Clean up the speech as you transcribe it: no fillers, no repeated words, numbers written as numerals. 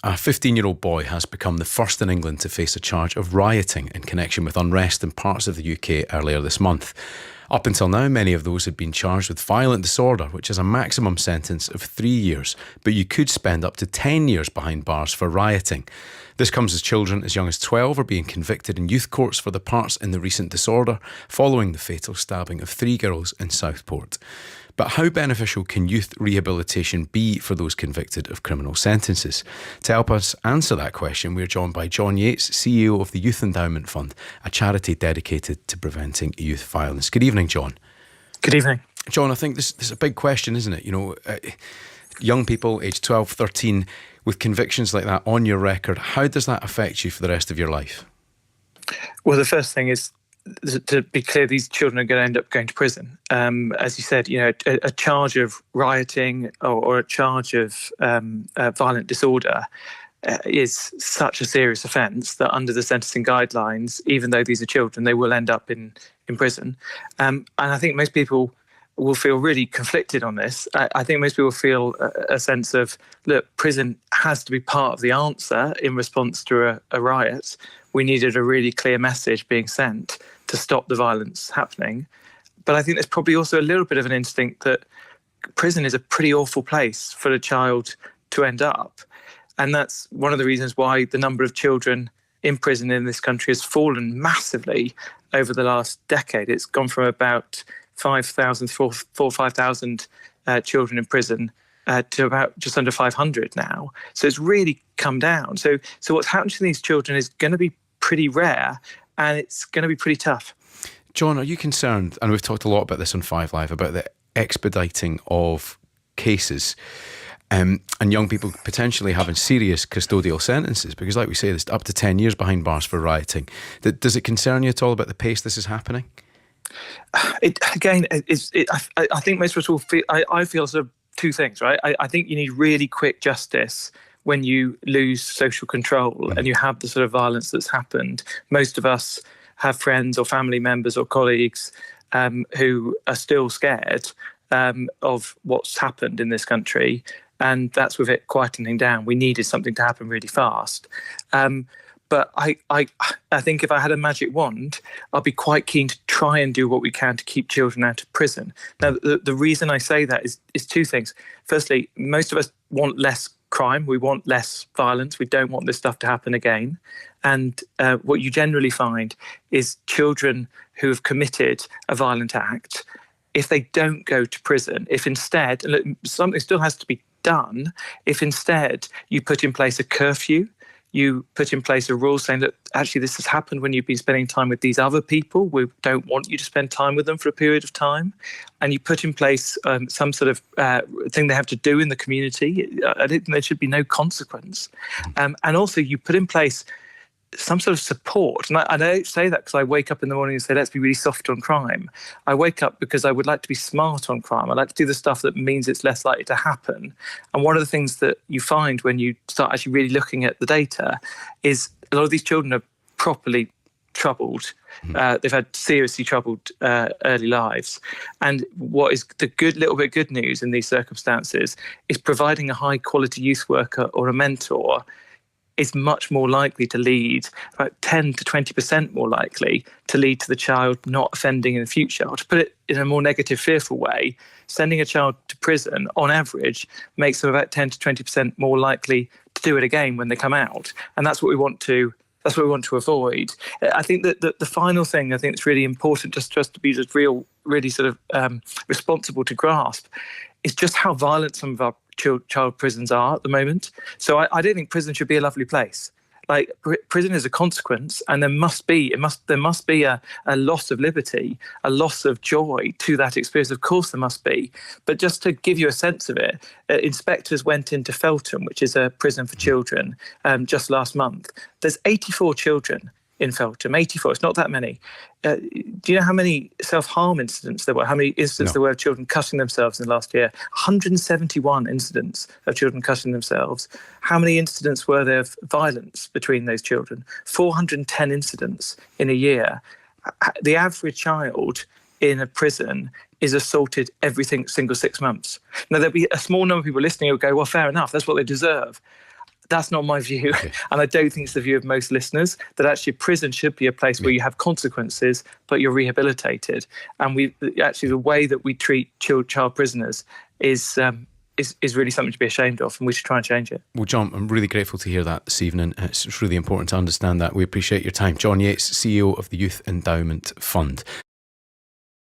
A 15-year-old boy has become the first in England to face a charge of rioting in connection with unrest in parts of the UK earlier this month. Up until now, many of those had been charged with violent disorder, which is a maximum sentence of 3 years, but you could spend up to 10 years behind bars for rioting. This comes as children as young as 12 are being convicted in youth courts for their parts in the recent disorder, following the fatal stabbing of 3 girls in Southport. But how beneficial can youth rehabilitation be for those convicted of criminal sentences? To help us answer that question, we're joined by Jon Yates, CEO of the Youth Endowment Fund, a charity dedicated to preventing youth violence. Good evening, Jon. Good evening. Jon, I think this is a big question, isn't it? You know, young people, aged 12, 13, with convictions like that on your record, how does that affect you for the rest of your life? Well, the first thing is, to be clear, these children are going to end up going to prison. As you said, a charge of rioting or a charge of violent disorder is such a serious offence that under the sentencing guidelines, even though these are children, they will end up in prison. And I think most people will feel really conflicted on this. I think most people feel a sense of, look, prison has to be part of the answer in response to a riot. We needed a really clear message being sent to stop the violence happening. But I think there's probably also a little bit of an instinct that prison is a pretty awful place for a child to end up. And that's one of the reasons why the number of children in prison in this country has fallen massively over the last decade. It's gone from about 5,000, 4,000 or 5,000 children in prison to about just under 500 now. So it's really come down. So what's happened to these children is going to be pretty rare, and it's going to be pretty tough. Jon, are you concerned, and we've talked a lot about this on 5 Live, about the expediting of cases and young people potentially having serious custodial sentences? Because like we say, there's up to 10 years behind bars for rioting. Does it concern you at all about the pace this is happening? I think most of us will feel, I feel sort of two things, right? I think you need really quick justice when you lose social control and you have the sort of violence that's happened. Most of us have friends or family members or colleagues who are still scared of what's happened in this country, and that's with it quietening down. We needed something to happen really fast. But I think if I had a magic wand, I'd be quite keen to try and do what we can to keep children out of prison. Now, the reason I say that is two things. Firstly, most of us want less crime. We want less violence. We don't want this stuff to happen again. And what you generally find is children who have committed a violent act, if they don't go to prison, if instead, and something still has to be done, if instead you put in place a curfew, you put in place a rule saying that actually this has happened when you've been spending time with these other people. We don't want you to spend time with them for a period of time. And you put in place some sort of thing they have to do in the community. I think there should be no consequence. And also you put in place some sort of support. And I don't say that because I wake up in the morning and say, let's be really soft on crime. I wake up because I would like to be smart on crime. I like to do the stuff that means it's less likely to happen. And one of the things that you find when you start actually really looking at the data is a lot of these children are properly troubled. They've had seriously troubled early lives. And what is the little bit good news in these circumstances is providing a high quality youth worker or a mentor is much more likely to lead, about 10 to 20% more likely to lead to the child not offending in the future. Or to put it in a more negative, fearful way, sending a child to prison on average makes them about 10 to 20% more likely to do it again when they come out. And that's what we want to avoid. I think that the final thing I think that's really important just to be just really sort of responsible to grasp is just how violent some of our child prisons are at the moment. So I don't think prison should be a lovely place. Like prison is a consequence, and there must be a loss of liberty, a loss of joy to that experience. Of course there must be. But just to give you a sense of it, inspectors went into Feltham, which is a prison for children, just last month. There's 84 children in Feltham, 84. It's not that many. Do you know how many self-harm incidents there were? How many incidents there were of children cutting themselves in the last year? 171 incidents of children cutting themselves. How many incidents were there of violence between those children? 410 incidents in a year. The average child in a prison is assaulted every single 6 months. Now, there'll be a small number of people listening who will go, well, fair enough, that's what they deserve. That's not my view. Okay. And I don't think it's the view of most listeners, that actually prison should be a place where you have consequences, but you're rehabilitated. And the way that we treat child prisoners is really something to be ashamed of, and we should try and change it. Well, Jon, I'm really grateful to hear that this evening. It's really important to understand that. We appreciate your time. Jon Yates, CEO of the Youth Endowment Fund.